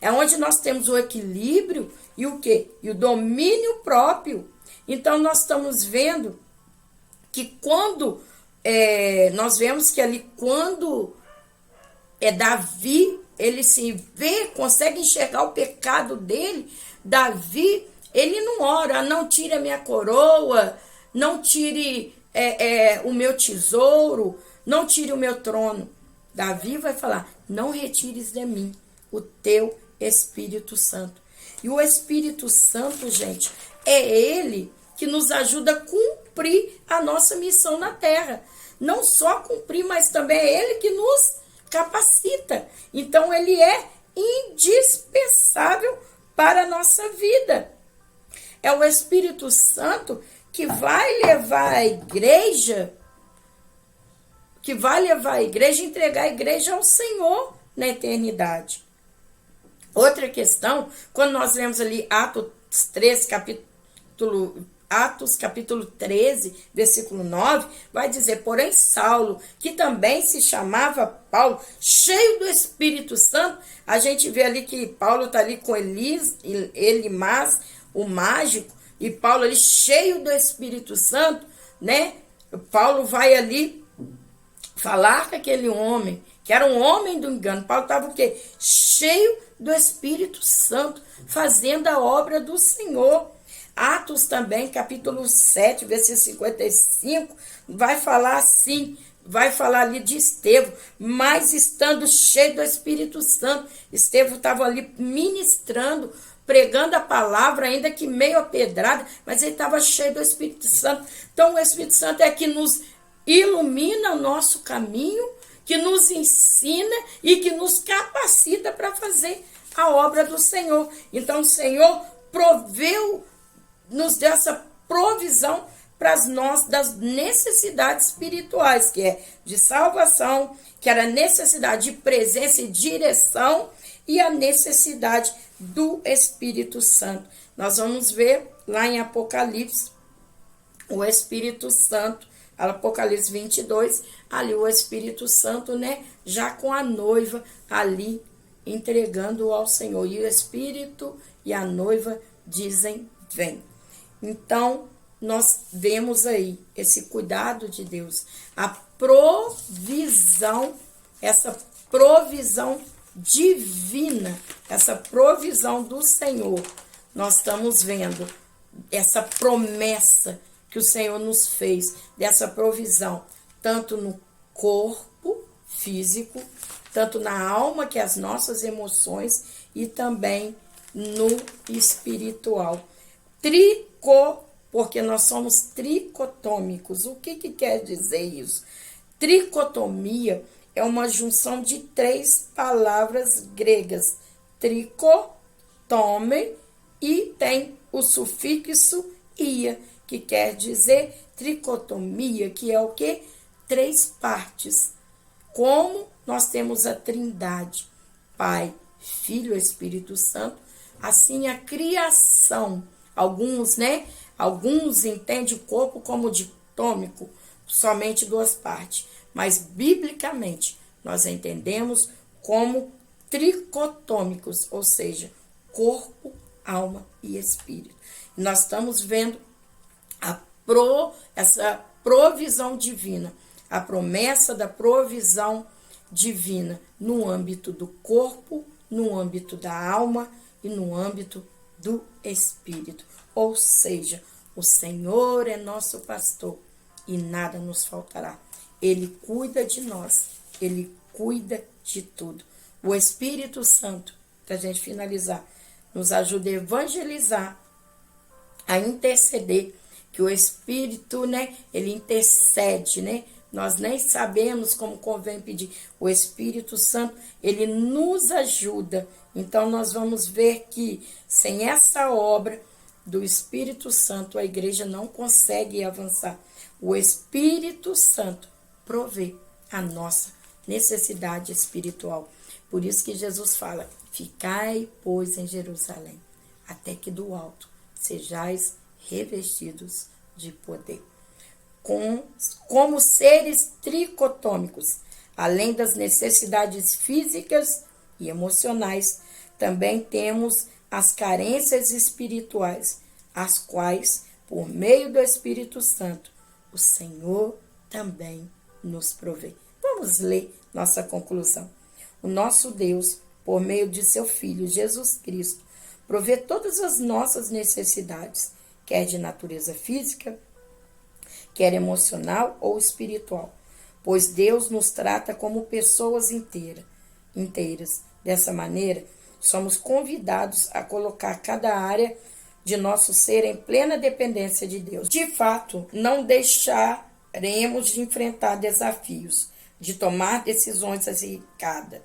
É onde nós temos o equilíbrio e o quê? E o domínio próprio. Então, nós estamos vendo que quando nós vemos que ali, quando Davi, ele se vê, consegue enxergar o pecado dele, Davi, ele não ora, não tire a minha coroa, não tire o meu tesouro, não tire o meu trono. Davi vai falar, não retires de mim o teu Espírito Santo. E o Espírito Santo, gente, é ele que nos ajuda a cumprir a nossa missão na terra. Não só cumprir, mas também é ele que nos capacita. Então, ele é indispensável para a nossa vida. É o Espírito Santo que vai levar a igreja, entregar a igreja ao Senhor na eternidade. Outra questão, quando nós lemos ali Atos capítulo 13, versículo 9, vai dizer, porém Saulo, que também se chamava Paulo, cheio do Espírito Santo, a gente vê ali que Paulo está ali com Elimas, o mágico, e Paulo ali cheio do Espírito Santo, né? Paulo vai ali falar com aquele homem, que era um homem do engano. Paulo estava o quê? Cheio do Espírito Santo, fazendo a obra do Senhor. Atos também, capítulo 7, versículo 55, vai falar assim, vai falar ali de Estevão, mas estando cheio do Espírito Santo, Estevão estava ali ministrando, pregando a palavra, ainda que meio apedrada, mas ele estava cheio do Espírito Santo. Então o Espírito Santo é que nos ilumina o nosso caminho, que nos ensina e que nos capacita para fazer a obra do Senhor. Então o Senhor nos deu essa provisão para nós das necessidades espirituais, que é de salvação, que era a necessidade de presença e direção e a necessidade do Espírito Santo. Nós vamos ver lá em Apocalipse, o Espírito Santo, Apocalipse 22, ali o Espírito Santo, né, já com a noiva ali entregando ao Senhor. E o Espírito e a noiva dizem, vem. Então, nós vemos aí esse cuidado de Deus, a provisão, essa provisão divina, essa provisão do Senhor. Nós estamos vendo essa promessa que o Senhor nos fez, dessa provisão, tanto no corpo físico, tanto na alma, que é as nossas emoções, e também no espiritual. Porque nós somos tricotômicos. O que quer dizer isso? Tricotomia é uma junção de 3 palavras gregas. Tricotome, e tem o sufixo ia, que quer dizer tricotomia, que é o quê? 3 partes. Como nós temos a Trindade, Pai, Filho e Espírito Santo, assim a criação. Alguns entendem o corpo como ditômico, somente 2 partes. Mas, biblicamente, nós entendemos como tricotômicos, ou seja, corpo, alma e espírito. Nós estamos vendo essa provisão divina, a promessa da provisão divina no âmbito do corpo, no âmbito da alma e no âmbito do Espírito. Ou seja, o Senhor é nosso pastor e nada nos faltará. Ele cuida de nós, Ele cuida de tudo. O Espírito Santo, para a gente finalizar, nos ajuda a evangelizar, a interceder, que o Espírito, ele intercede, Nós nem sabemos como convém pedir. O Espírito Santo, ele nos ajuda. Então, nós vamos ver que sem essa obra do Espírito Santo, a igreja não consegue avançar. O Espírito Santo provê a nossa necessidade espiritual. Por isso que Jesus fala, ficai, pois, em Jerusalém, até que do alto sejais revestidos de poder. Como seres tricotômicos, além das necessidades físicas e emocionais, também temos as carências espirituais, as quais, por meio do Espírito Santo, o Senhor também nos provê. Vamos ler nossa conclusão. O nosso Deus, por meio de seu Filho Jesus Cristo, provê todas as nossas necessidades, quer de natureza física, quer emocional ou espiritual, pois Deus nos trata como pessoas inteiras. Dessa maneira, somos convidados a colocar cada área de nosso ser em plena dependência de Deus. De fato, não deixaremos de enfrentar desafios, de tomar decisões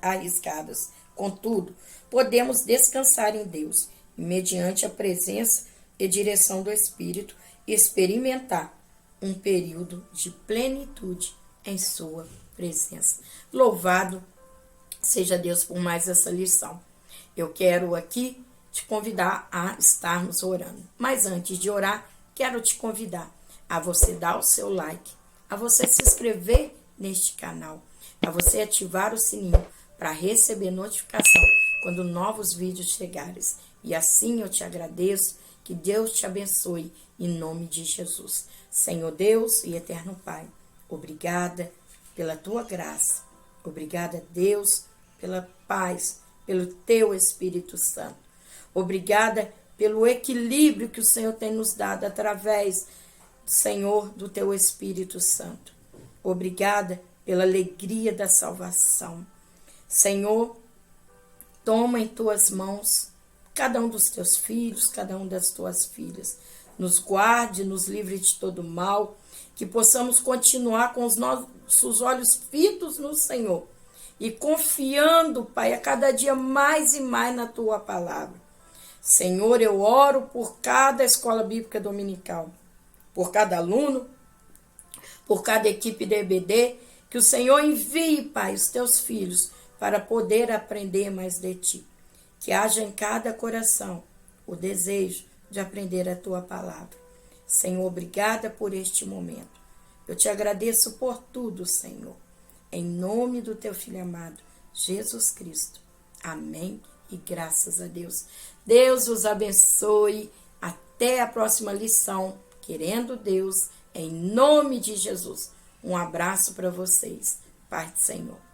arriscadas. Contudo, podemos descansar em Deus e, mediante a presença e direção do Espírito, experimentar um período de plenitude em sua presença. Louvado seja Deus por mais essa lição. Eu quero aqui te convidar a estarmos orando. Mas antes de orar, quero te convidar a você dar o seu like, a você se inscrever neste canal, a você ativar o sininho para receber notificação quando novos vídeos chegarem. E assim eu te agradeço, que Deus te abençoe em nome de Jesus. Senhor Deus e eterno Pai, obrigada pela tua graça, obrigada Deus pela paz, pelo teu Espírito Santo, obrigada pelo equilíbrio que o Senhor tem nos dado através, Senhor, do teu Espírito Santo. Obrigada pela alegria da salvação. Senhor, toma em tuas mãos cada um dos teus filhos, cada um das tuas filhas. Nos guarde, nos livre de todo mal, que possamos continuar com os nossos olhos fitos no Senhor e confiando, Pai, a cada dia mais e mais na tua palavra. Senhor, eu oro por cada escola bíblica dominical, por cada aluno, por cada equipe da EBD, que o Senhor envie, Pai, os teus filhos para poder aprender mais de ti. Que haja em cada coração o desejo de aprender a tua palavra. Senhor, obrigada por este momento. Eu te agradeço por tudo, Senhor. Em nome do teu Filho amado, Jesus Cristo. Amém e graças a Deus. Deus os abençoe. Até a próxima lição. Querendo Deus, em nome de Jesus. Um abraço para vocês. Pai do Senhor.